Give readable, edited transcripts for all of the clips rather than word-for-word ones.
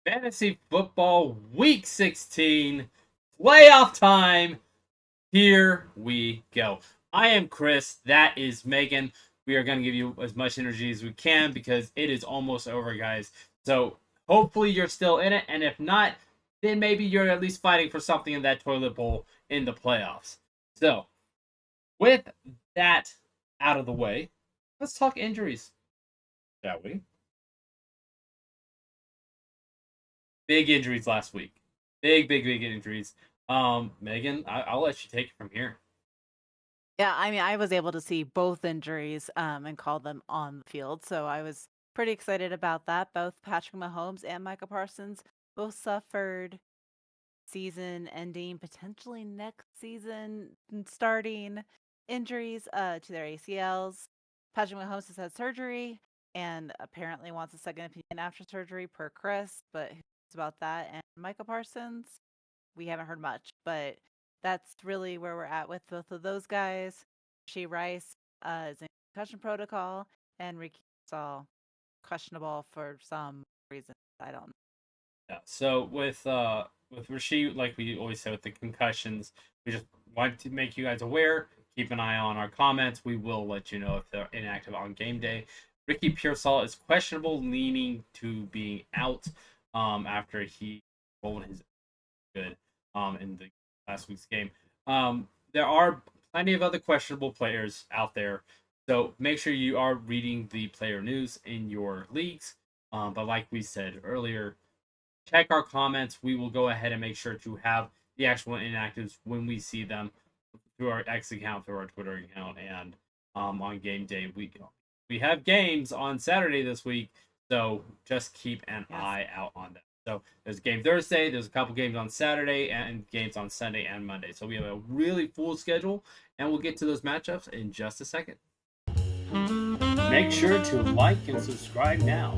Fantasy Football Week 16 playoff time. Here we go. I am Chris. That is Megan. We are going to give you as much energy as we can because it is almost over, guys. So hopefully you're still in it. And if not, then maybe you're at least fighting for something in that toilet bowl in the playoffs. So with that out of the way, let's talk injuries, shall we? Big injuries last week. Big injuries. Megan, I'll let you take it from here. Yeah, I mean, I was able to see both injuries and call them on the field, so I was pretty excited about that. Both Patrick Mahomes and Michael Parsons both suffered season-ending, potentially next season starting injuries to their ACLs. Patrick Mahomes has had surgery and apparently wants a second opinion after surgery per Chris, but who knows about that? And Michael Parsons, we haven't heard much, but that's really where we're at with both of those guys. She Rice is in concussion protocol, and Ricky Saul questionable for some reason. I don't know. Yeah. So with Rasheed, like we always say with the concussions, we just want to make you guys aware. Keep an eye on our comments. We will let you know if they're inactive on game day. Ricky Pearsall is questionable, leaning to being out after he rolled his good in the last week's game. There are plenty of other questionable players out there, so make sure you are reading the player news in your leagues. But like we said earlier, check our comments. We will go ahead and make sure to have the actual inactives when we see them through our X account, through our Twitter account, and on game day. We have games on Saturday this week, so just keep an Yes. eye out on that. So there's a game Thursday, there's a couple games on Saturday, and games on Sunday and Monday. So we have a really full schedule, and we'll get to those matchups in just a second. Make sure to like and subscribe now.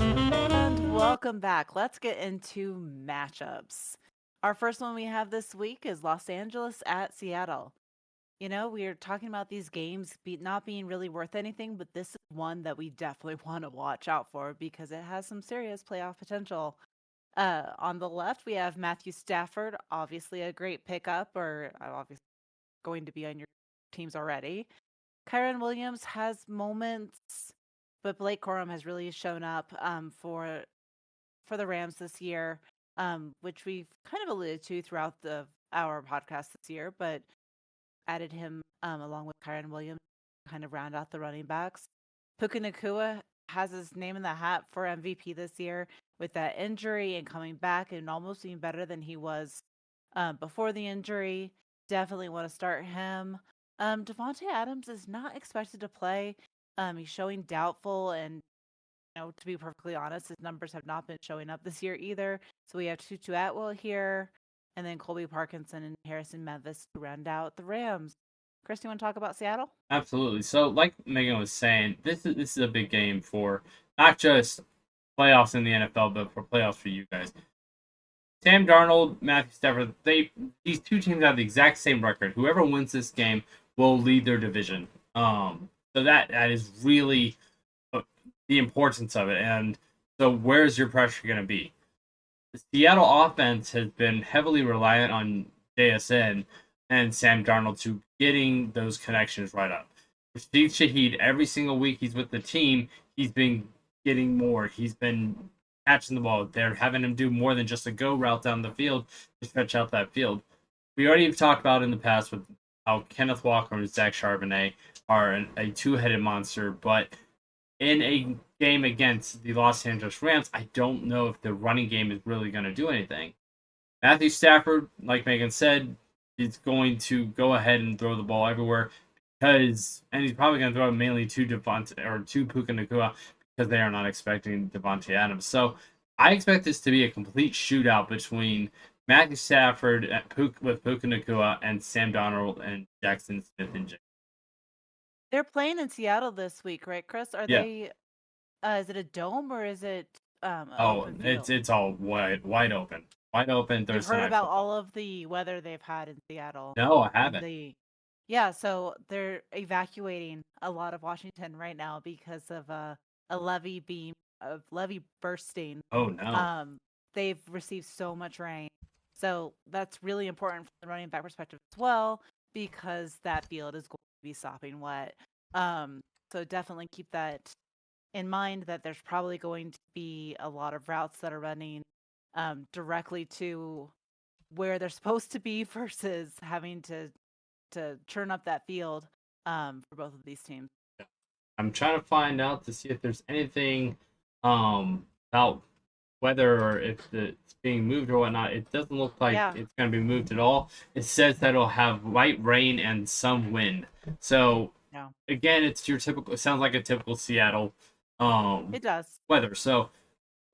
And welcome back. Let's get into matchups. Our first one we have this week is Los Angeles at Seattle. You know, we are talking about these games not being really worth anything, but this is one that we definitely want to watch out for because it has some serious playoff potential. On the left, we have Matthew Stafford, obviously a great pickup, or obviously going to be on your teams already. Kyron Williams has moments, but Blake Corum has really shown up for the Rams this year, which we've kind of alluded to throughout our podcast this year, but added him along with Kyron Williams to kind of round out the running backs. Puka Nakua has his name in the hat for MVP this year with that injury and coming back and almost being better than he was before the injury. Definitely want to start him. Devontae Adams is not expected to play. He's showing doubtful, and to be perfectly honest, his numbers have not been showing up this year either. So we have Tutu Atwell here, and then Colby Parkinson and Harrison Memphis to round out the Rams. Chris, do you want to talk about Seattle? Absolutely. So, like Megan was saying, this is a big game for not just playoffs in the NFL, but for playoffs for you guys. Sam Darnold, Matthew Stafford, these two teams have the exact same record. Whoever wins this game will lead their division. So that is really the importance of it. And so, where's your pressure going to be? The Seattle offense has been heavily reliant on JSN and Sam Darnold to getting those connections right up. Steve Shaheed, every single week he's with the team, he's been getting more. He's been catching the ball. They're having him do more than just a go route down the field to stretch out that field. We already have talked about in the past with how Kenneth Walker and Zach Charbonnet are a two-headed monster, but in a game against the Los Angeles Rams, I don't know if the running game is really going to do anything. Matthew Stafford, like Megan said, is going to go ahead and throw the ball everywhere and he's probably going to throw it mainly to Devontae or to Puka Nakua because they are not expecting Devontae Adams. So I expect this to be a complete shootout between Matthew Stafford with Puka Nakua and Sam Donald and Jackson Smith and Jake. They're playing in Seattle this week, right, Chris? Are Yeah. they? Is it a dome or is it an Oh, open it's field? it's all wide open You've Thursday heard night about football. all of the weather they've had in Seattle, No, I and haven't. yeah, so they're evacuating a lot of Washington right now because of a levee being of levee bursting. Oh no. Um, they've received so much rain. So that's really important from the running back perspective as well, because that field is going to be sopping wet. Um, so definitely keep that in mind, that there's probably going to be a lot of routes that are running directly to where they're supposed to be versus having to churn up that field for both of these teams. I'm trying to find out to see if there's anything about whether or if it's being moved or whatnot. It doesn't look like Yeah. it's going to be moved at all. It says that it'll have light rain and some wind. So Yeah. again, it's your typical. It sounds like a typical Seattle It does. weather. So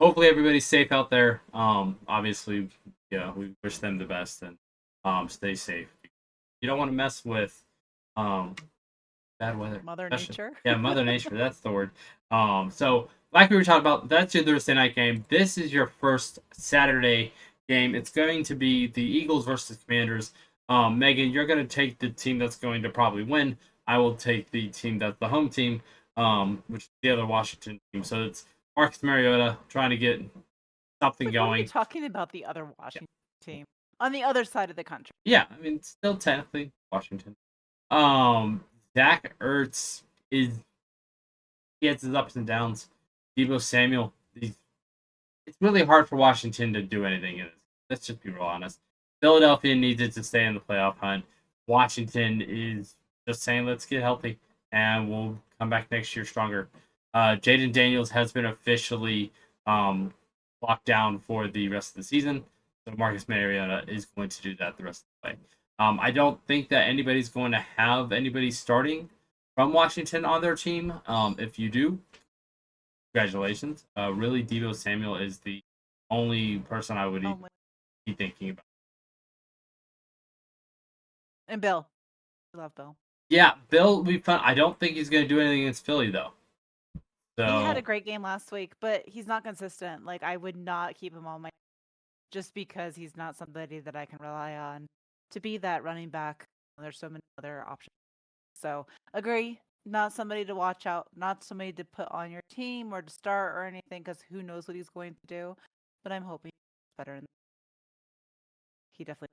hopefully everybody's safe out there. Obviously, yeah, we wish them the best and stay safe. You don't want to mess with um bad weather. Mother Especially, Nature. yeah, Mother Nature. That's the word. So like we were talking about, that's your Thursday night game. This is your first Saturday game. It's going to be the Eagles versus Commanders. Megan, you're going to take the team that's going to probably win. I will take the team that's the home team, which is the other Washington team. So it's Marcus Mariota trying to get something Like, what are you going. talking about? The other Washington team on the other side of the country. Yeah, I mean, still technically Washington. Um, Zach Ertz is he has his ups and downs. Debo Samuel, it's really hard for Washington to do anything in this. Let's just be real honest. Philadelphia needed to stay in the playoff hunt. Washington is just saying, let's get healthy and we'll come back next year stronger. Jaden Daniels has been officially locked down for the rest of the season. So Marcus Mariota is going to do that the rest of the way. I don't think that anybody's going to have anybody starting from Washington on their team. If you do, congratulations. Really, Debo Samuel is the only person I would Oh, be thinking about. and Bill. I love Bill. Yeah, Bill will be fun. I don't think he's going to do anything against Philly, though. He had So, a great game last week, but he's not consistent. Like, I would not keep him on my just because he's not somebody that I can rely on to be that running back. There's so many other options. So, agree. Not somebody to watch out, not somebody to put on your team or to start or anything, because who knows what he's going to do. But I'm hoping he's better. He definitely.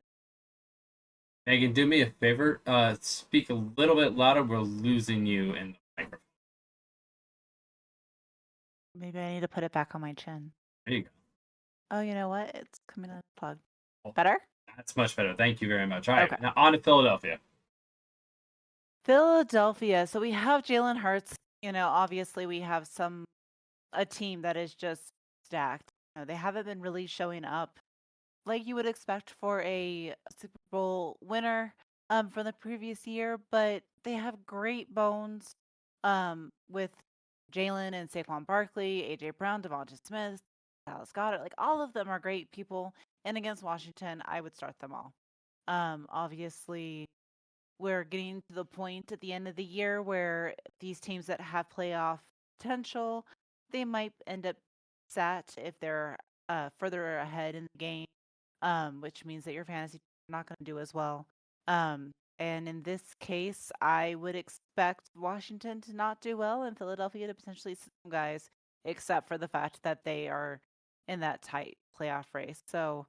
Megan, do me a favor. Speak a little bit louder. We're losing you in the microphone. Maybe I need to put it back on my chin. There you go. Oh, you know what? It's coming out of the plug. Oh, Better? that's much better. Thank you very much. All right, Okay. now on to Philadelphia. Philadelphia. So we have Jalen Hurts. Obviously we have a team that is just stacked. They haven't been really showing up like you would expect for a Super Bowl winner from the previous year, but they have great bones with Jalen and Saquon Barkley, AJ Brown, Devonta Smith, Dallas Goddard. Like, all of them are great people. And against Washington, I would start them all. Obviously, we're getting to the point at the end of the year where these teams that have playoff potential, they might end up sat if they're further ahead in the game, which means that your fantasy is not going to do as well. And in this case, I would expect Washington to not do well and Philadelphia to potentially sit some guys, except for the fact that they are in that tight playoff race. So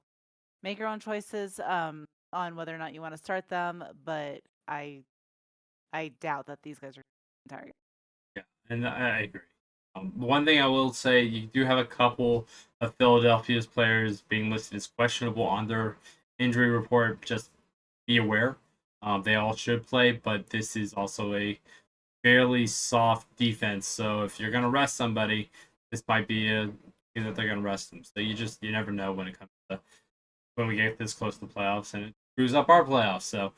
make your own choices on whether or not you want to start them, but I I doubt that these guys are entire. Yeah, and I agree. One thing I will say, you do have a couple of Philadelphia's players being listed as questionable on their injury report. Just be aware. They all should play, but this is also a fairly soft defense. So if you're going to rest somebody, this might be a that they're going to rest them. So you never know when it comes to when we get this close to the playoffs, and it screws up our playoffs. So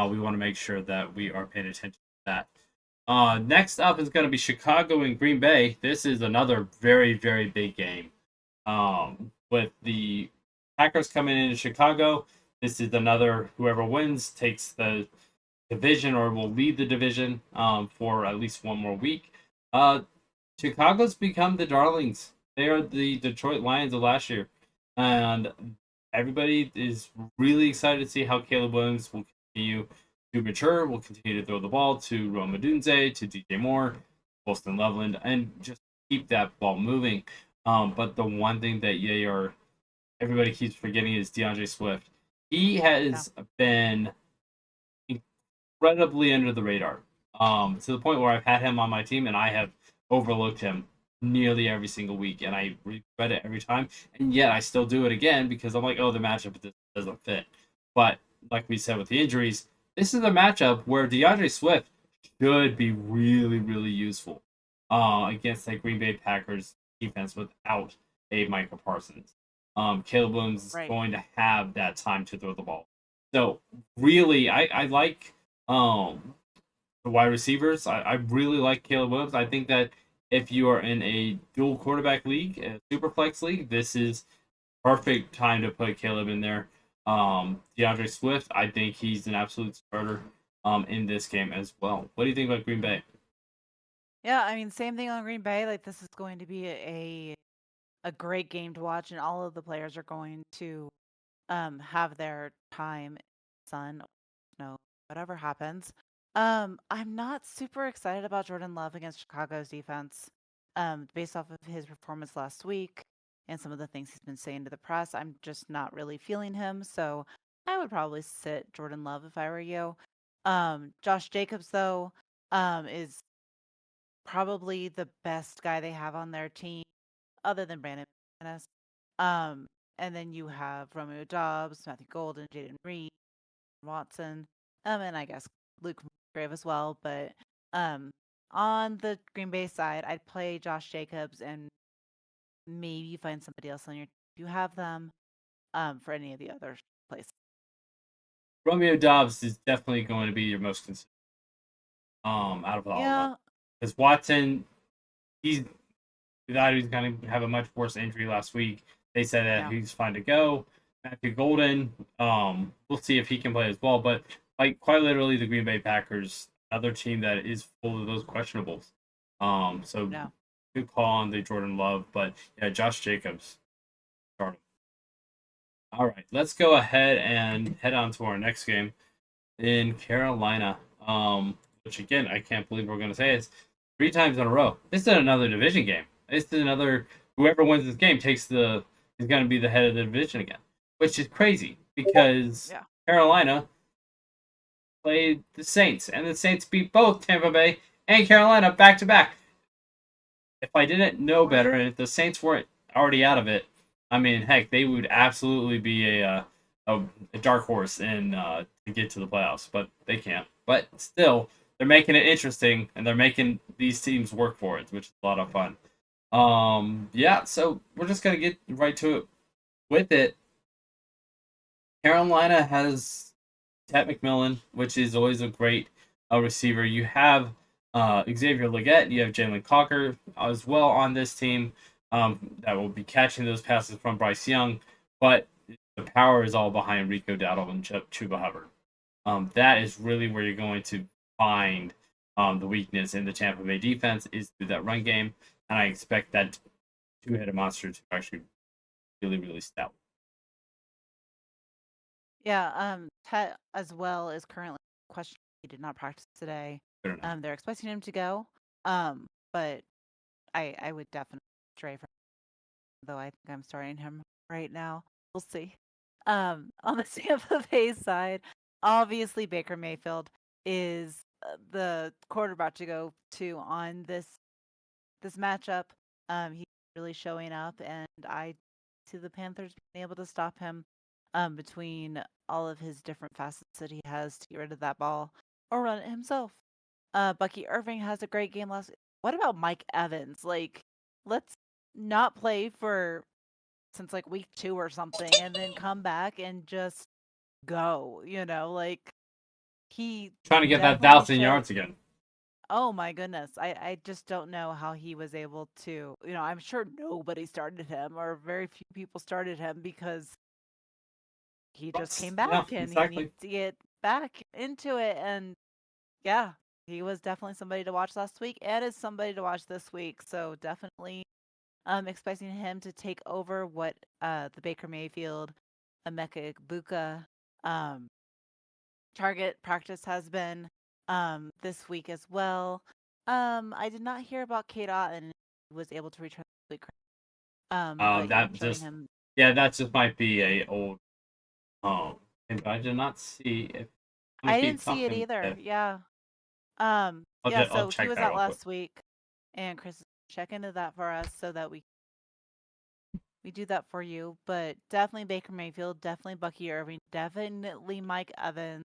we want to make sure that we are paying attention to that. Next up is going to be Chicago and Green Bay. This is another very, very big game. With the Packers coming into Chicago, this is another whoever wins takes the division or will lead the division for at least one more week. Chicago's become the darlings. They are the Detroit Lions of last year. And everybody is really excited to see how Caleb Williams will continue to mature, will continue to throw the ball to Rome Odunze, to DJ Moore, Boston Loveland, and just keep that ball moving. But the one thing that everybody keeps forgetting is DeAndre Swift. He Yeah. has been incredibly under the radar. To the point where I've had him on my team and I have overlooked him nearly every single week, and I regret it every time. And yet I still do it again because I'm like, oh, the matchup doesn't fit. But like we said with the injuries, this is a matchup where DeAndre Swift should be really, really useful against that Green Bay Packers defense without a Micah Parsons. Caleb Williams is Right. going to have that time to throw the ball. So really, I like um, the wide receivers. I really like Caleb Williams. I think that if you are in a dual quarterback league, a Superflex league, this is perfect time to put Caleb in there. DeAndre Swift, I think he's an absolute starter in this game as well. What do you think about Green Bay? Yeah, I mean, same thing on Green Bay. Like this is going to be a great game to watch, and all of the players are going to have their time, sun, snow, whatever happens. I'm not super excited about Jordan Love against Chicago's defense. Based off of his performance last week and some of the things he's been saying to the press, I'm just not really feeling him. So I would probably sit Jordan Love if I were you. Josh Jacobs though, is probably the best guy they have on their team, other than Brandon McManus. Um, and then you have Romeo Dobbs, Matthew Golden, Jaden Reed, Watson, and I guess Luke Grave as well. But um, on the Green Bay side, I'd play Josh Jacobs and maybe find somebody else on your if you have them for any of the other places. Romeo Dobbs is definitely going to be your most consistent out of all of them. Yeah, Because Watson, he's thought he was going to have a much worse injury last week. They said that yeah, he's fine to go. Matthew Golden, we'll see if he can play as well. But like quite literally, the Green Bay Packers, another team that is full of those questionables. So no. good call on the Jordan Love, but yeah, Josh Jacobs started. All right, let's go ahead and head on to our next game in Carolina. Which again, I can't believe we're going to say it's 3 times in a row. This is another division game. This is another whoever wins this game takes the is going to be the head of the division again, which is crazy because Yeah. Carolina played the Saints and the Saints beat both Tampa Bay and Carolina back to back. If I didn't know Or better and if the Saints weren't already out of it, I mean, heck, they would absolutely be a dark horse in to get to the playoffs, but they can't. But still, they're making it interesting and they're making these teams work for it, which is a lot of fun. Yeah, so we're just gonna get right to it with it. Carolina has Ted McMillan, which is always a great receiver. You have Xavier Legette, you have Jalen Cocker as well on this team that will be catching those passes from Bryce Young, but the power is all behind Rico Dowdle and Chuba Hubbard. That is really where you're going to find the weakness in the Tampa Bay defense is through that run game, and I expect that two-headed monster to actually really, really stout. yeah, Tet as well is currently questioned. He did not practice today. Fair enough. They're expecting him to go. But I would definitely stray from though I think I'm starting him right now. We'll see. On the Tampa Bay side, obviously Baker Mayfield is the quarterback to go to on this matchup. He's really showing up, and I see the Panthers being able to stop him between all of his different facets that he has to get rid of that ball or run it himself. Bucky Irving has a great game last. What about Mike Evans? Like, let's not play for since like week 2 or something, and then come back and just go. Like he Trying to get that definitely 1,000 yards showed. again. Oh my goodness. I just don't know how he was able to, I'm sure nobody started him or very few people started him because he just But came yeah, back and he needs exactly. to get back into it. And yeah, he was definitely somebody to watch last week and is somebody to watch this week. So definitely expecting him to take over what the Baker Mayfield, Emeka Egbuka um target practice has been this week as well. I did not hear about Kate Otten was able to return this week. But That showing just him. that just might be a old and I did not see if I'm gonna I didn't keep see it talking. either. If, Yeah. I'll So he check was that out real quick. last week, and Chris check into that for us so that we do that for you. But definitely Baker Mayfield, definitely Bucky Irving, definitely Mike Evans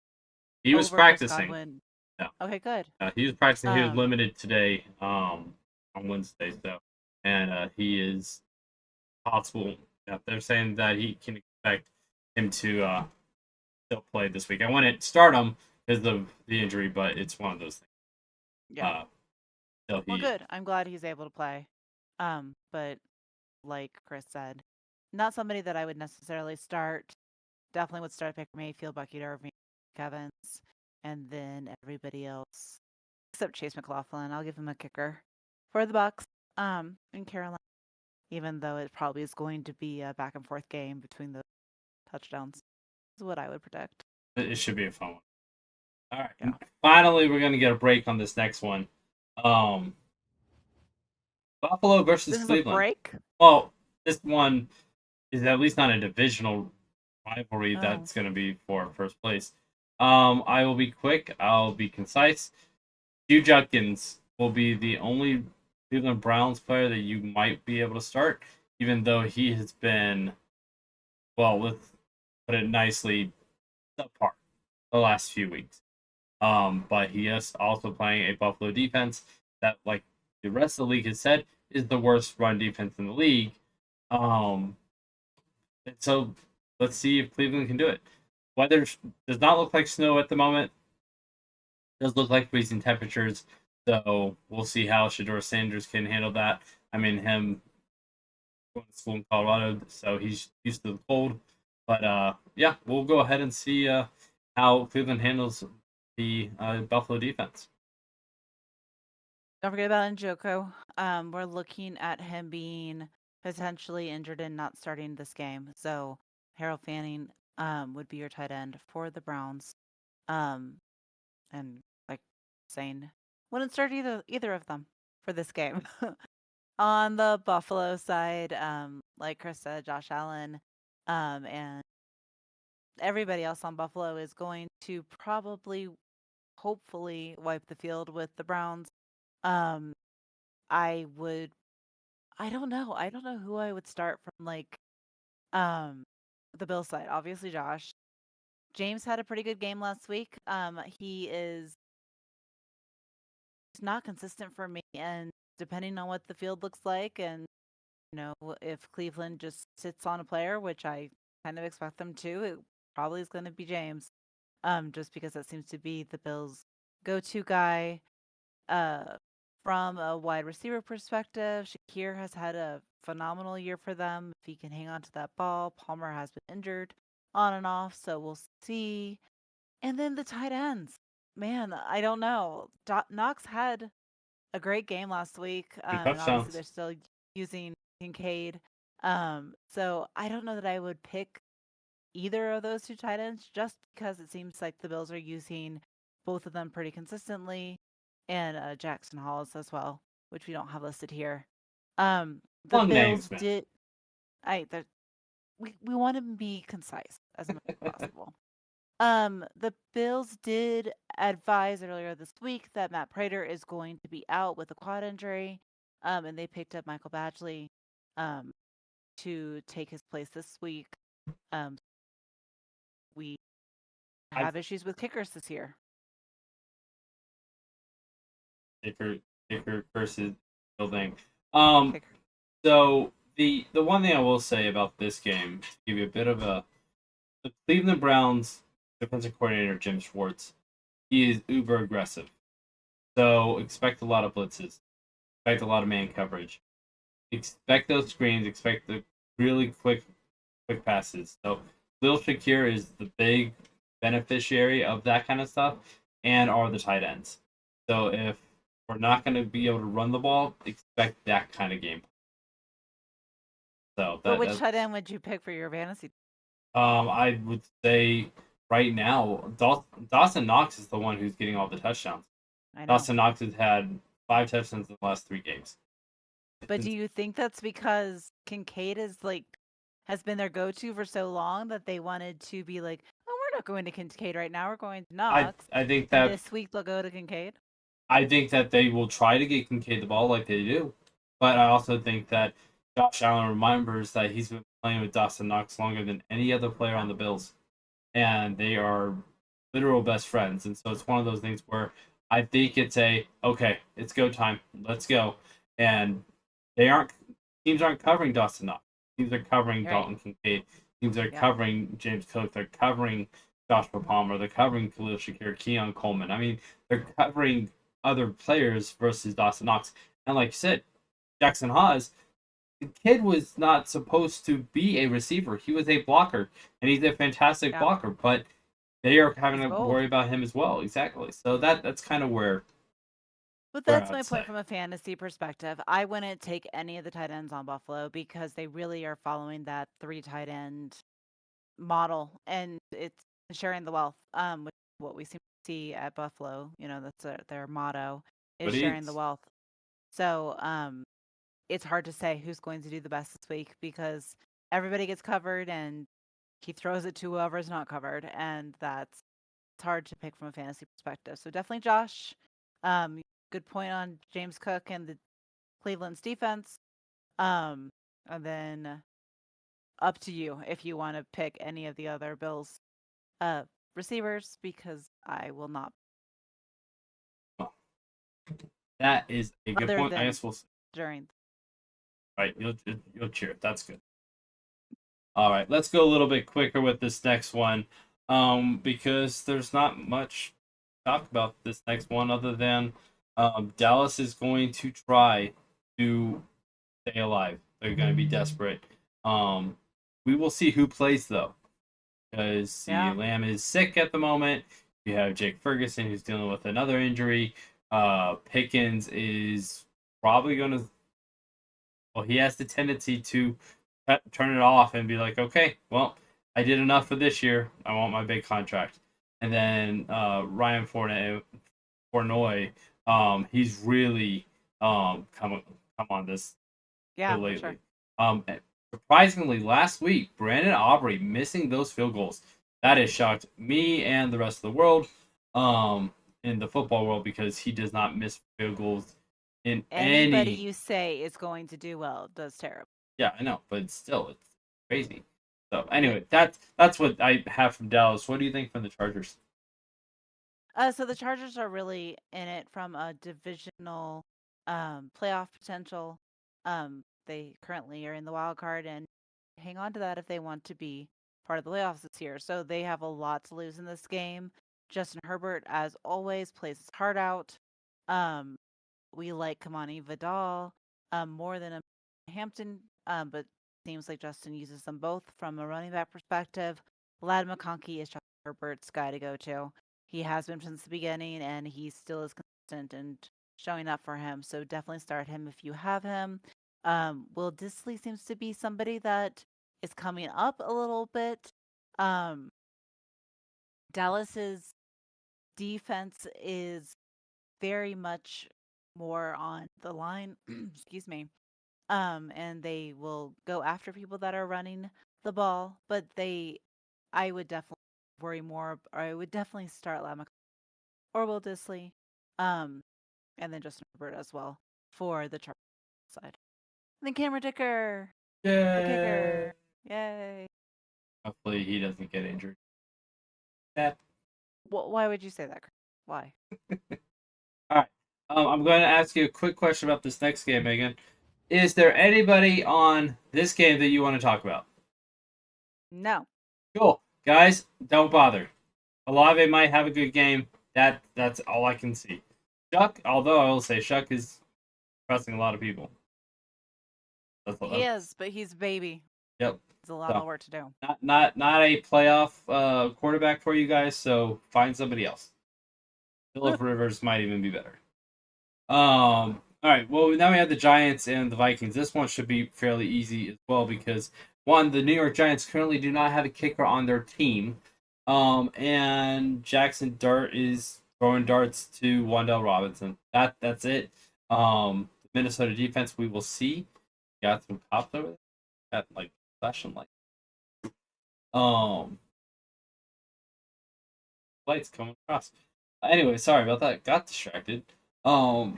He was over Chris practicing. Godwin. Yeah, Okay, good. he was practicing. He was Um, limited today on Wednesday, so and he is possible. Yeah, they're saying that he can expect him to still play this week. I wouldn't start him because of the injury, but it's one of those things. yeah. Uh, still Well, he good. I'm glad he's able to play. But like Chris said, not somebody that I would necessarily start. Definitely would start Baker Mayfield, Bucky Irving, Evans, and then everybody else except Chase McLaughlin. I'll give him a kicker for the Bucks. In Carolina, even though it probably is going to be a back and forth game between the touchdowns, is what I would predict. it should be a fun one. All right, Yeah. finally we're gonna get a break on this next one. Um, Buffalo versus This is a Cleveland. break. Well, this one is at least not a divisional rivalry Oh, that's going to be for first place. I will be quick. I'll be concise. Hugh Judkins will be the only Cleveland Browns player that you might be able to start, even though he has been, well, let's put it nicely, subpar the last few weeks. But he is also playing a Buffalo defense that, like the rest of the league has said, is the worst run defense in the league. Um, and so let's see if Cleveland can do it. Weather does not look like snow at the moment. It does look like freezing temperatures. So we'll see how Shador Sanders can handle that. I mean, him going to school in Colorado, so he's used to the cold. But yeah, we'll go ahead and see how Cleveland handles the Buffalo defense. don't forget about Njoku. We're looking at him being potentially injured and not starting this game. So Harold Fanning would be your tight end for the Browns. Um, and like saying, wouldn't start either of them for this game. On the Buffalo side, like Chris said, Josh Allen, and everybody else on Buffalo is going to probably, hopefully, wipe the field with the Browns. Um, I would, I don't know. I don't know who I would start from um the Bill side. Obviously, Josh. James had a pretty good game last week. He is not consistent for me, and depending on what the field looks like, and if Cleveland just sits on a player, which I kind of expect them to, it probably is going to be James. Just because that seems to be the Bills' go-to guy. Uh, from a wide receiver perspective, Shakir has had a phenomenal year for them. If he can hang on to that ball, Palmer has been injured on and off, so we'll see. And then the tight ends. Man, I don't know. Knox had a great game last week, Two and obviously touchdowns. they're still using Kincaid. So I don't know that I would pick either of those two tight ends just because it seems like the Bills are using both of them pretty consistently, and Jackson Hollis as well, which we don't have listed here. The Long Bills names, man. did. I the, we want to be concise as much as possible. The Bills did advise earlier this week that Matt Prater is going to be out with a quad injury, and they picked up Michael Badgley, to take his place this week. Um, we I have issues with kickers this year. kicker kicker versus building. Um, Kicker. so the one thing I will say about this game, to give you a bit of a the Cleveland Browns defensive coordinator Jim Schwartz, he is uber aggressive. So expect a lot of blitzes, expect a lot of man coverage, expect those screens, expect the really quick passes. So Lil Shakir is the big beneficiary of that kind of stuff, and are the tight ends. So if we're not going to be able to run the ball, expect that kind of game. So But which that's tight end would you pick for your fantasy? I would say right now Dawson Knox is the one who's getting all the touchdowns. I know. Dawson Knox has had 5 touchdowns in the last 3 games. But do you think that's because Kincaid is like has been their go-to for so long that they wanted to be like, oh, we're not going to Kincaid right now. We're going to I Knox, I think and that this week they'll go to Kincaid. I think that they will try to get Kincaid the ball like they do, but I also think that Josh Allen remembers that he's been playing with Dawson Knox longer than any other player on the Bills, and they are literal best friends. And so it's one of those things where I think it's okay, it's go time, let's go, and they aren't teams aren't covering Dawson Knox. Teams are covering Right. Dalton Kincaid. Teams are Yeah. covering James Cook. They're covering Joshua Palmer. They're covering Khalil Shakir, Keon Coleman. I mean, they're covering other players versus Dawson Knox. And like you said, Jackson Haas, the kid was not supposed to be a receiver. He was a blocker, and he's a fantastic Yeah. blocker. But they are having He's to both. worry about him as well. Exactly. So that's kind of But where that's I'd my say. point from a fantasy perspective. I wouldn't take any of the tight ends on Buffalo because they really are following that three tight end model, and it's sharing the wealth. Which is what we seem to see at Buffalo. You know, that's their motto is But sharing the it's wealth. So it's hard to say who's going to do the best this week because everybody gets covered and he throws it to whoever's not covered, and that's it's hard to pick from a fantasy perspective. So definitely Josh. Um, Good point on James Cook and the Cleveland's defense. Um, and then up to you if you want to pick any of the other Bills uh receivers because I will not that is a good other point. I than guess we'll during. right. You'll cheer. That's good. All right, let's go a little bit quicker with this next one, because there's not much to talk about this next one other than Dallas is going to try to stay alive. They're going to be desperate. Um, we will see who plays though, because CeeDee Yeah. Lamb is sick at the moment. You have Jake Ferguson who's dealing with another injury. Pickens is probably going to. Well, he has the tendency to turn it off and be like, okay, well, I did enough for this year. I want my big contract. And then Ryan Fournoy, he's really come on this Yeah, for sure. lately. Surprisingly, last week, Brandon Aubrey missing those field goals. That has shocked me and the rest of the world, in the football world, because he does not miss field goals in Anybody any. you say is going to do well does terrible. Yeah, I know, but still, it's crazy. So Yep. anyway, that's what I have from Dallas. What do you think from the Chargers? So the Chargers are really in it from a divisional playoff potential. They currently are in the wild card and hang on to that if they want to be part of the playoffs this year. So they have a lot to lose in this game. Justin Herbert, as always, plays his heart out. Um, we like Kamani Vidal more than a Hampton, but seems like Justin uses them both from a running back perspective. Lad McConkey is Justin Herbert's guy to go to. He has been since the beginning, and he still is consistent and showing up for him. So definitely start him if you have him. Will Disley seems to be somebody that is coming up a little bit. Um, Dallas's defense is very much more on the line. Excuse me. And they will go after people that are running the ball, but I would definitely worry more, or I would definitely start Lama or Will Disley, um, and then Justin Herbert as well for the Chargers side. And then Cameron Dicker, the Yay! kicker. Yay. Hopefully he doesn't get injured. Yeah. Why would you say that? Chris? Why? All right. I'm going to ask you a quick question about this next game, Megan. Is there anybody on this game that you want to talk about? No. Cool, guys. Don't bother. Olave might have a good game. That's all I can see. Shuck, although I will say Shuck is pressing a lot of people. He is, but he's a baby. Yep. There's a lot So of work to do. not a playoff quarterback for you guys. So find somebody else. Philip Rivers might even be better. All right. Well, now we have the Giants and the Vikings. This one should be fairly easy as well because one, the New York Giants currently do not have a kicker on their team. And Jackson Dart is throwing darts to Wandell Robinson. That's it. The Minnesota defense, we will see. Got some cops over there. Got like flashing light. Um, lights coming across. Anyway, sorry about that. Got distracted. Um,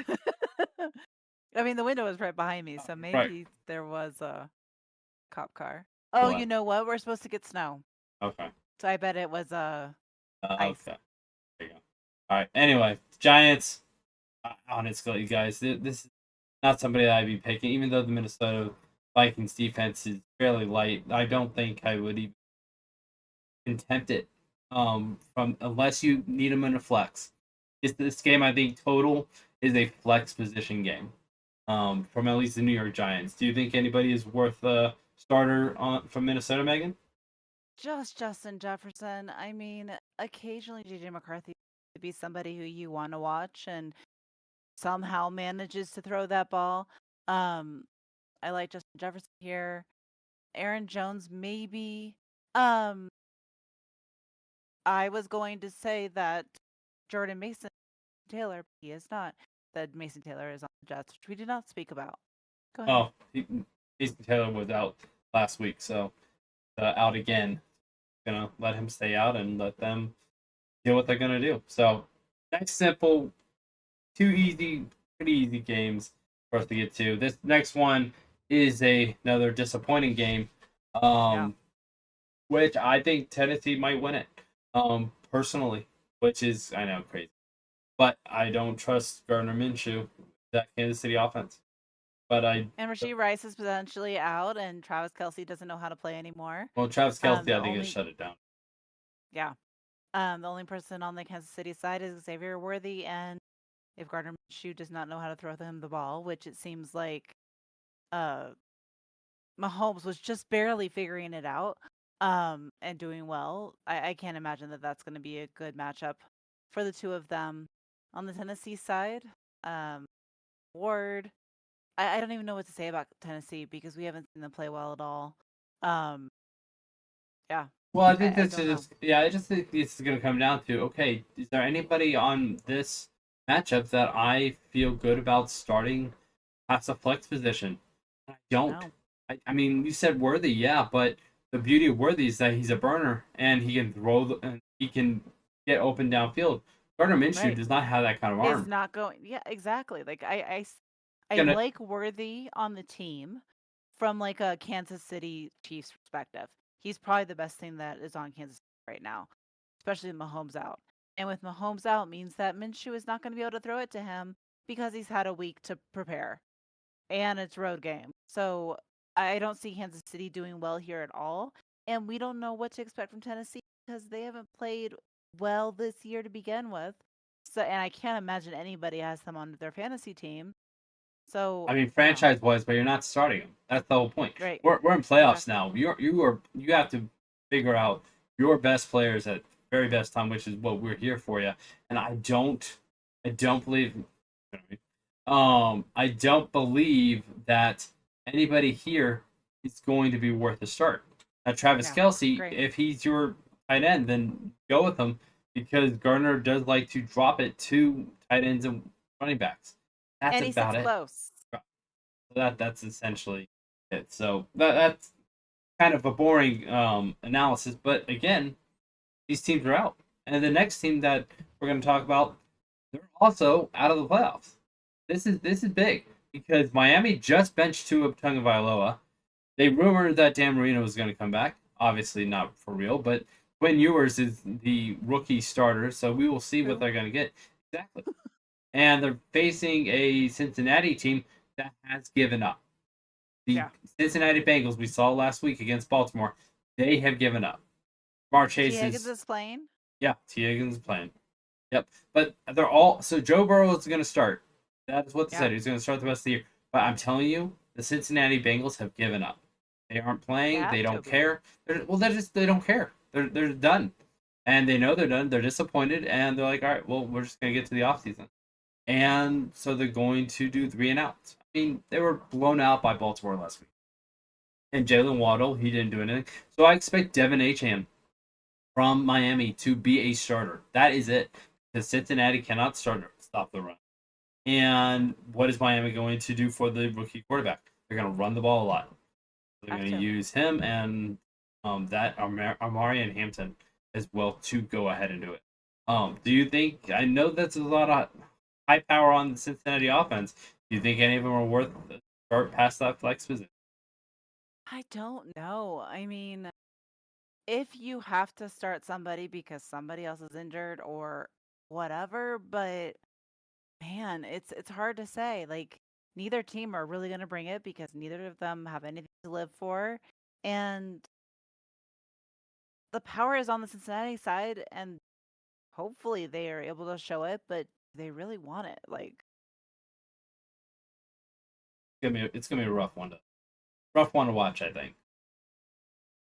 I mean, the window was right behind me, so right. maybe there was a cop car. Oh, Well, you know what? We're supposed to get snow, okay. so I bet it was ice. Okay. There you go. All right. Anyway, Giants. Honestly, you guys, this is not somebody that I'd be picking. Even though the Minnesota Vikings defense is fairly light, I don't think I would even contempt it. From unless you need them in a flex. This game, I think total is a flex position game. From at least the New York Giants. Do you think anybody is worth a starter on from Minnesota, Megan? Just Justin Jefferson. I mean, occasionally JJ McCarthy could be somebody who you want to watch and somehow manages to throw that ball. Um, I like Justin Jefferson here. Aaron Jones, maybe. Um, I was going to say that Jordan Mason Taylor, he is not. That Mason Taylor is on the Jets, which we did not speak about. Go ahead. Oh, Jason Taylor was out last week, so out again. Gonna let him stay out and let them do what they're gonna do. So nice, simple, pretty easy games for us to get to. This next one is another disappointing game, Yeah. which I think Tennessee might win it. Personally, which is I know crazy, but I don't trust Gardner Minshew, that Kansas City offense. But And Rasheed Rice is potentially out, and Travis Kelsey doesn't know how to play anymore. Travis Kelsey, The I think, has only, shut it down. yeah, the only person on the Kansas City side is Xavier Worthy, and if Gardner Minshew does not know how to throw him the ball, which it seems like uh Mahomes was just barely figuring it out, and doing well, I can't imagine that that's going to be a good matchup for the two of them. On the Tennessee side, um, Ward, I don't even know what to say about Tennessee because we haven't seen them play well at all. Um, yeah, Well, I think I this don't know. is yeah. I just think this is going to come down to okay. Is there anybody on this matchup that I feel good about starting past a flex position? I don't. No, I mean, you said Worthy, yeah, but the beauty of Worthy is that he's a burner and he can and he can get open downfield. Gardner Minshew right. does not have that kind of Is arm. not going. Yeah, exactly. Like I Gonna like Worthy on the team from like a Kansas City Chiefs perspective. He's probably the best thing that is on Kansas City right now, especially with Mahomes out. And with Mahomes out means that Minshew is not going to be able to throw it to him because he's had a week to prepare and it's road game. So I don't see Kansas City doing well here at all. And we don't know what to expect from Tennessee because they haven't played well this year to begin with. So and I can't imagine anybody has them on their fantasy team. So, I mean, you know, franchise wise, but you're not starting him. That's the whole point. right. We're in playoffs Exactly. now. You have to figure out your best players at very best time, which is what we're here for you. And I don't believe, I don't believe that anybody here is going to be worth a start. Now, Travis No. Kelsey, Great. if he's your tight end, then go with him because Gardner does like to drop it to tight ends and running backs. That's And he sits about it. close. That's essentially it. So that's kind of a boring analysis, but again, these teams are out, and the next team that we're going to talk about, they're also out of the playoffs. This is big because Miami just benched Tua Tagovailoa. They rumored that Dan Marino was going to come back. Obviously not for real, but Quinn Ewers is the rookie starter, so we will see what Who? they're going to get exactly. And they're facing a Cincinnati team that has given up. The Yeah. Cincinnati Bengals we saw last week against Baltimore, they have given up. Jamar T. Chase Higgins is is playing. yeah, T. Higgins is playing. Yep, but they're all so Joe Burrow is going to start. That is what they Yeah. said. He's going to start the rest of the year. But I'm telling you, the Cincinnati Bengals have given up. They aren't They playing. They have don't to be. care. They don't care. They're done, and they know they're done. They're disappointed, and they're like, all right, well, we're just going to get to the offseason. And so they're going to do 3-and-outs. I mean, they were blown out by Baltimore last week. And Jalen Waddle, he didn't do anything. So I expect Devin Acham from Miami to be a starter. That is it. Because Cincinnati cannot stop the run. And what is Miami going to do for the rookie quarterback? They're going to run the ball a lot. They're Have going to to. use him and that Amari and Hampton as well to go ahead and do it. Do you think? I know that's a lot of high power on the Cincinnati offense. Do you think any of them are worth the start past that flex position? I don't know. I mean, if you have to start somebody because somebody else is injured or whatever, but man, it's hard to say. Like neither team are really going to bring it because neither of them have anything to live for. And the power is on the Cincinnati side and hopefully they are able to show it, but they really want it. Like It's gonna be a rough one to watch. I think.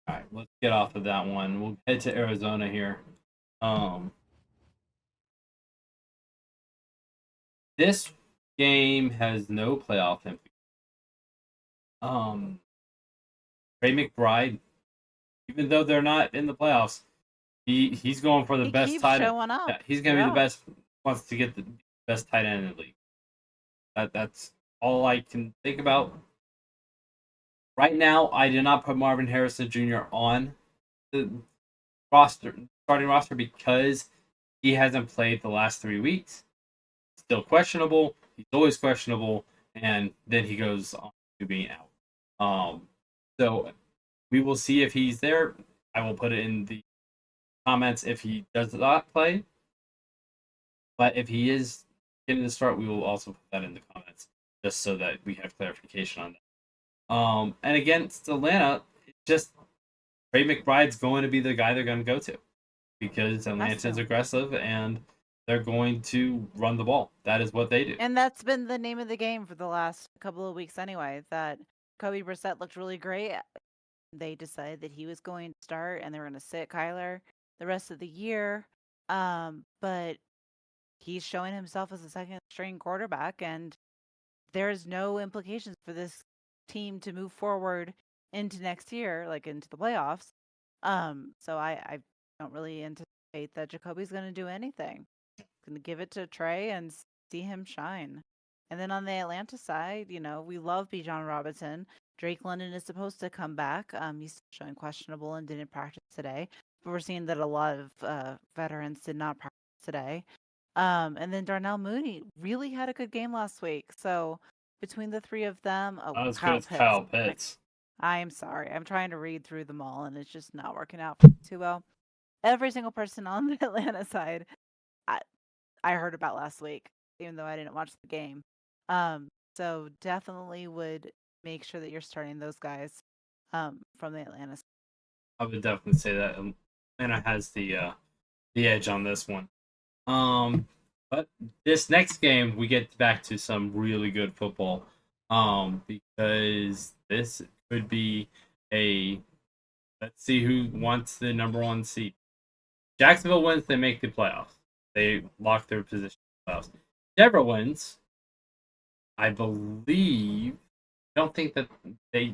All right, let's get off of that one. We'll head to Arizona here. Um, this game has no playoff implications. Um, Trey McBride, even though they're not in the playoffs, he's going for the he best keeps tight end. showing up. Yeah, he's gonna be the Yeah. best. Wants to get the best tight end in the league. That's all I can think about right now. I did not put Marvin Harrison Jr. on the starting roster because he hasn't played the last 3 weeks. Still questionable. He's always questionable, and then he goes on to being out. So we will see if he's there. I will put it in the comments if he does not play. But if he is getting the start, we will also put that in the comments just so that we have clarification on that. And against Atlanta, it's just Trey McBride's going to be the guy they're going to go to because Has Atlanta is to. aggressive and they're going to run the ball. That is what they do. And that's been the name of the game for the last couple of weeks anyway. That Kobe Brissett looked really great. They decided that he was going to start and they were going to sit Kyler the rest of the year. But he's showing himself as a second string quarterback, and there's no implications for this team to move forward into next year, like into the playoffs. So I don't really anticipate that Jacoby's going to do anything. Going to give it to Trey and see him shine. And then on the Atlanta side, we love Bijan Robinson. Drake London is supposed to come back. He's showing questionable and didn't practice today. But we're seeing that a lot of veterans did not practice today. And then Darnell Mooney really had a good game last week. So between the three of them, oh, Not as good Kyle as Pitts. Kyle Pitts. I am sorry. I'm trying to read through them all, and it's just not working out too well. Every single person on the Atlanta side, I, I heard about last week, even though I didn't watch the game. So definitely would make sure that you're starting those guys from the Atlanta. I would definitely say that Atlanta has the edge on this one. But this next game, we get back to some really good football. Because this could be a let's see who wants the number one seed. Jacksonville wins, they make the playoffs. They lock their position in the playoffs. Denver wins, I believe. I don't think that I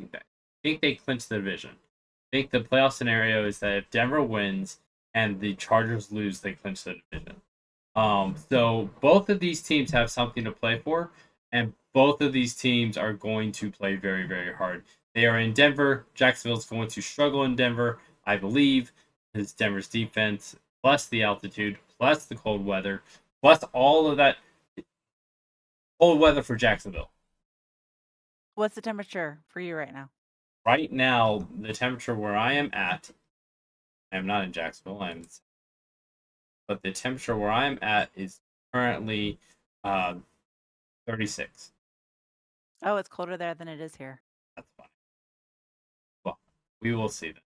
think they clinch the division. I think the playoff scenario is that if Denver wins and the Chargers lose, they clinch the division. So both of these teams have something to play for, and both of these teams are going to play very, very hard. They are in Denver. Jacksonville's going to struggle in Denver, I believe, because Denver's defense, plus the altitude, plus the cold weather, plus all of that cold weather for Jacksonville. What's the temperature for you right now? Right now, the temperature where I am at, I am not in Jacksonville, but the temperature where I'm at is currently 36. Oh, it's colder there than it is here. That's fine. Well, we will see then.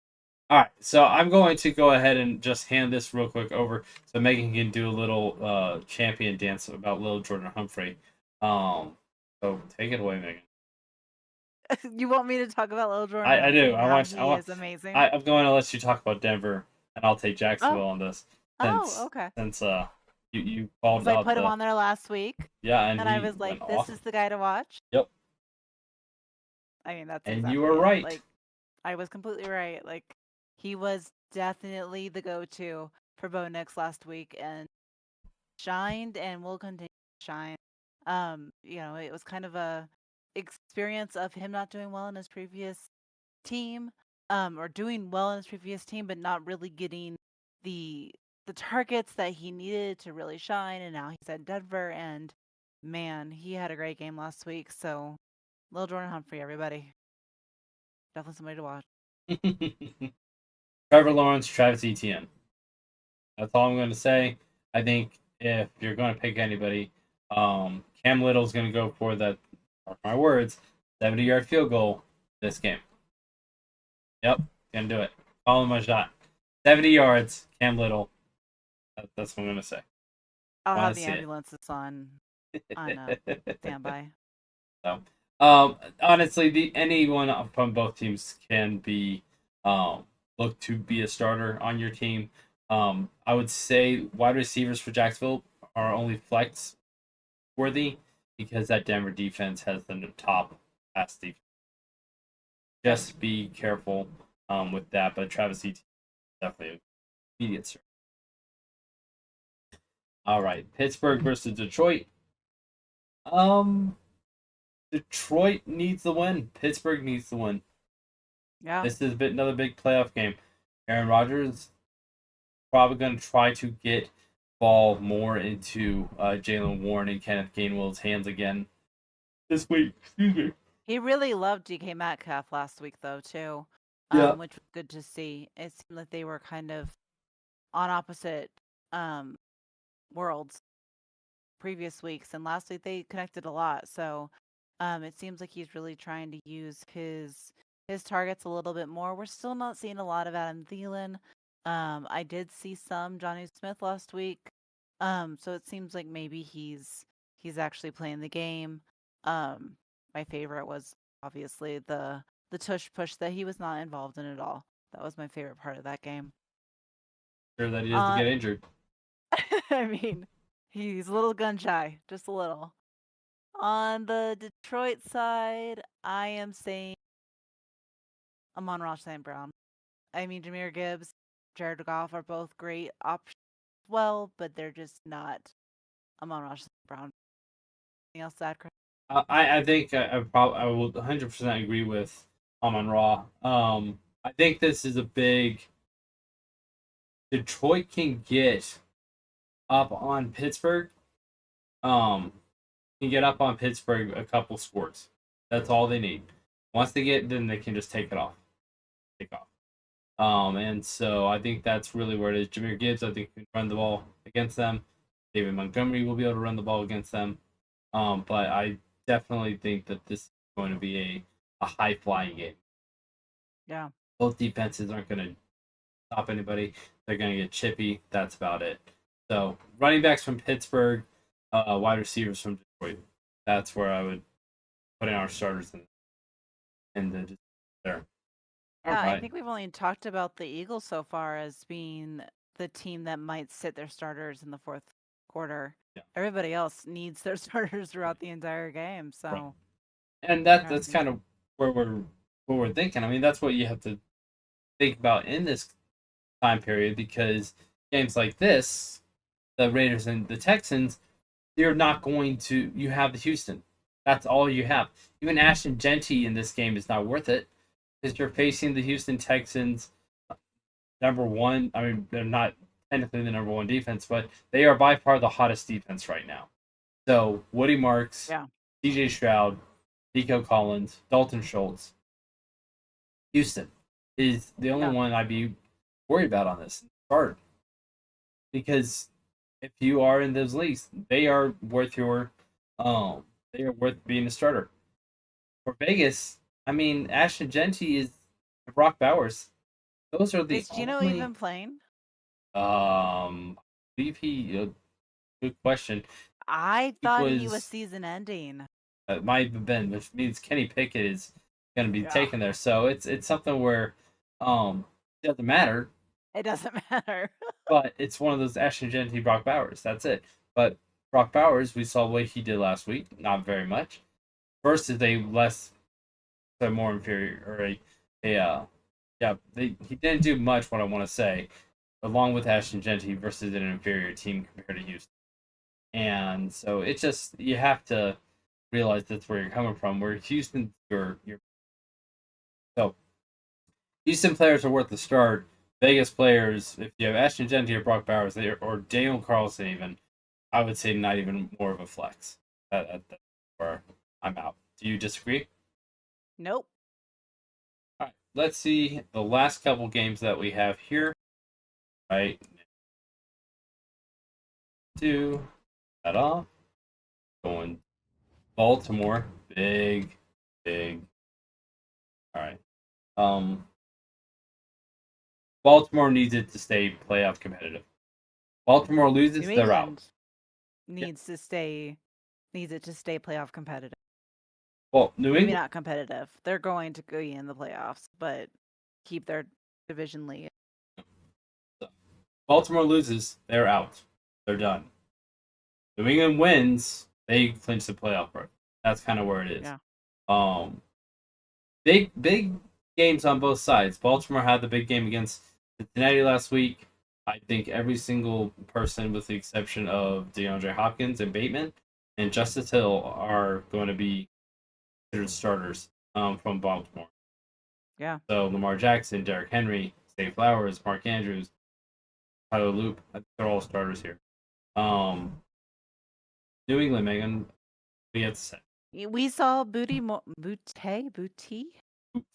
All right, so I'm going to go ahead and just hand this real quick over so Megan can do a little champion dance about little Jordan Humphrey. So take it away, Megan. You want me to talk about Lil Jordan I do. Humphrey and how he is amazing? I'm going to let you talk about Denver, and I'll take Oh, Jacksonville on this oh, since okay. you called Because I out put him the on there last week, yeah, and and I he was went like, "This awesome. is the guy to watch." Yep, I mean, that's and you exactly were it. right. Like, I was completely right. Like, he was definitely the go-to for Bo Nix last week, and shined and will continue to shine. It was kind of a experience of him not doing well in his previous team, or doing well in his previous team, but not really getting the the targets that he needed to really shine. And now he's at Denver, and man, he had a great game last week. So, little Jordan Humphrey, everybody, definitely somebody to watch. Trevor Lawrence, Travis Etienne. That's all I'm going to say. I think if you're going to pick anybody, Cam Little's going to go for that, mark my words, 70-yard field goal this game. Yep, going to do it. Follow my shot. 70 yards, Cam Little. That's what I'm going to say. I'll Want have to the see it. ambulances on standby. So, honestly, anyone from both teams can be look to be a starter on your team. I would say wide receivers for Jacksonville are only flex worthy because that Denver defense has the top pass defense. Just be careful with that. But Travis Etienne definitely an immediate start. All right, Pittsburgh versus Detroit. Um, Detroit needs the win. Pittsburgh needs the win. Yeah. This is another big playoff game. Aaron Rodgers probably going to try to get ball more into Jalen Warren and Kenneth Gainwell's hands again this week. Excuse me. He really loved DK Metcalf last week, though, too, Yeah. which was good to see. It seemed like they were kind of on opposite um, worlds previous weeks, and last week they connected a lot. So it seems like he's really trying to use his targets a little bit more. We're still not seeing a lot of Adam Thielen. I did see some Johnny Smith last week. So it seems like maybe he's actually playing the game. My favorite was obviously the tush push that he was not involved in at all. That was my favorite part of that game. Sure that he doesn't Uh, get injured. I mean, he's a little gun shy, just a little. On the Detroit side, I am saying Amon-Ra St. Brown. I mean, Jameer Gibbs, Jared Goff are both great options as well, but they're just not Amon-Ra St. Brown. Anything else to add, Chris? I think I will 100% agree with Amon Ra. I think this is a big. Detroit can get up on Pittsburgh. Um, can get up on Pittsburgh a couple scores. That's all they need. Once they get, then they can just take it off. Take off. And so I think that's really where it is. Jameer Gibbs, I think, can run the ball against them. David Montgomery will be able to run the ball against them. But I definitely think that this is going to be a high flying game. Yeah. Both defenses aren't going to stop anybody. They're going to get chippy. That's about it. So running backs from Pittsburgh, wide receivers from Detroit. That's where I would put in our starters in the there. All Yeah, I right. think we've only talked about the Eagles so far as being the team that might sit their starters in the fourth quarter. Yeah. Everybody else needs their starters throughout the entire game. Right. So, And trying to that's think. kind of where we're thinking. I mean, that's what you have to think about in this time period because games like this, the Raiders and the Texans, you're not going to. You have the Houston. That's all you have. Even Ashton Genty in this game is not worth it because you're facing the Houston Texans, number one. I mean, they're not technically the number one defense, but they are by far the hottest defense right now. So Woody Marks, Yeah. DJ Stroud, Nico Collins, Dalton Schultz, Houston is the only Yeah. one I'd be worried about on this card because if you are in those leagues, they are worth your they are worth being a starter. For Vegas, I mean Ashton Genty is Brock Bowers. Those are the Is Gino only even playing? I believe he good question. I He thought he was was season ending. might have been, which means Kenny Pickett is going to be Yeah. taken there. So it's something where it doesn't matter, It doesn't matter. but it's one of those Ashton Genty Brock Bowers. That's it. But Brock Bowers, we saw what he did last week. Not very much. Versus a more inferior or yeah, he didn't do much. What I want to say, along with Ashton Genty versus an inferior team compared to Houston. And so it's just you have to realize that's where you're coming from. Where Houston, your so Houston players are worth the start. Vegas players, if you have Ashton Genty or Brock Bowers, or Daniel Carlson, even I would say not even more of a flex. That's where I'm out. Do you disagree? Nope. All right, let's see the last couple games that we have here. Right, two that off. Going Baltimore, big. All right. Baltimore needs it to stay playoff competitive. Baltimore New loses, they're out. England Yeah. needs it to stay playoff competitive. Well, New Maybe England. not competitive. They're going to be in the playoffs, but keep their division lead. Baltimore loses, they're out. They're done. New England wins, they clinch the playoff berth. That's kind of where it is. Yeah. Um, big games on both sides. Baltimore had the big game against Cincinnati last week. I think every single person, with the exception of DeAndre Hopkins and Bateman and Justice Hill, are going to be considered starters from Baltimore. Yeah. So Lamar Jackson, Derrick Henry, Zay Flowers, Mark Andrews, Tyler Loop, I think they're all starters here. Um, New England, Megan, we have to say. We saw Booty Boot,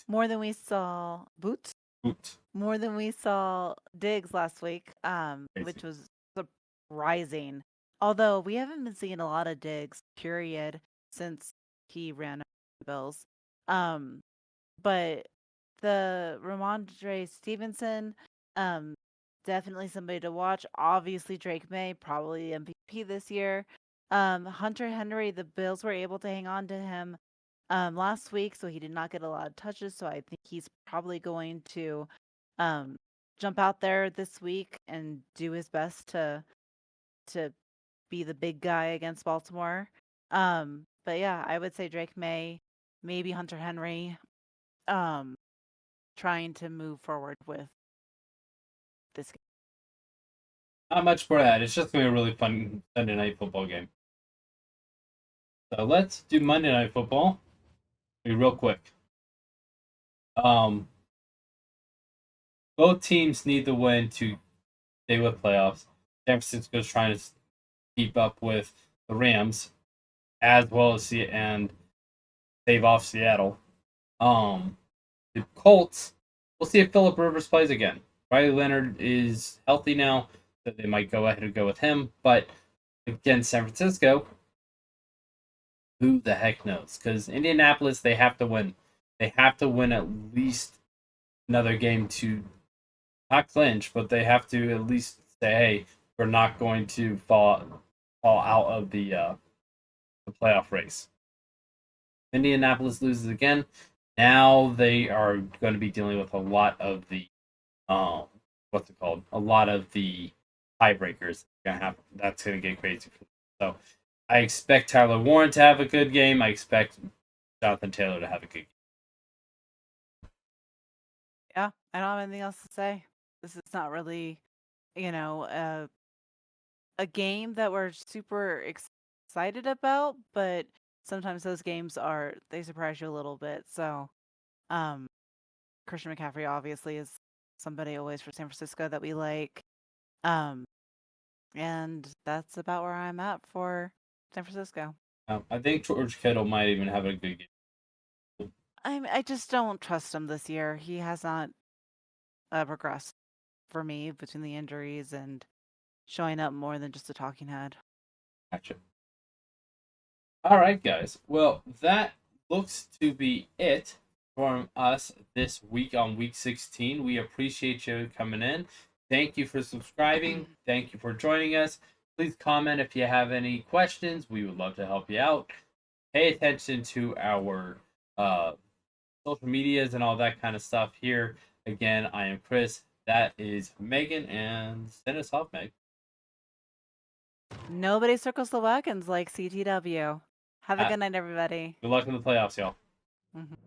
more than we saw Boot boot. more than we saw Diggs last week, Crazy. which was surprising. Although we haven't been seeing a lot of Diggs, period, since he ran the Bills. Um, but the Ramondre Stevenson, um, definitely somebody to watch. Obviously, Drake May, probably MVP this year. Hunter Henry, the Bills were able to hang on to him last week, so he did not get a lot of touches. So I think he's probably going to um, jump out there this week and do his best to be the big guy against Baltimore. But yeah, I would say Drake May, maybe Hunter Henry, um, trying to move forward with this game. Not much more to add. It's just going to be a really fun Sunday night football game. So let's do Monday night football. Be real quick. Um, both teams need the win to stay with playoffs. San Francisco's trying to keep up with the Rams, as well as and save off Seattle. The Colts. We'll see if Philip Rivers plays again. Riley Leonard is healthy now, so they might go ahead and go with him. But against San Francisco, who the heck knows? Because Indianapolis, they have to win. They have to win at least another game to not clinch, but they have to at least say, "Hey, we're not going to fall out of the playoff race." Indianapolis loses again. Now they are going to be dealing with a lot of the um, what's it called? A lot of the tiebreakers. That's going to get crazy for them. So I expect Tyler Warren to have a good game. I expect Jonathan Taylor to have a good game. Yeah, I don't have anything else to say. This is not really, you know, a game that we're super excited about, but sometimes those games they surprise you a little bit. So, um, Christian McCaffrey obviously is somebody always for San Francisco that we like. Um, and that's about where I'm at for San Francisco. I think George Kittle might even have a good game. I just don't trust him this year. He has not progressed for me between the injuries and showing up more than just a talking head. Gotcha. All right, guys. Well, that looks to be it from us this week on week 16. We appreciate you coming in. Thank you for subscribing. Thank you for joining us. Please comment if you have any questions. We would love to help you out. Pay attention to our social medias and all that kind of stuff here. Again, I am Chris. That is Megan, and send us off, Meg. Nobody circles the wagons like CTW. Have a good night, everybody. Good luck in the playoffs, y'all. Mhm.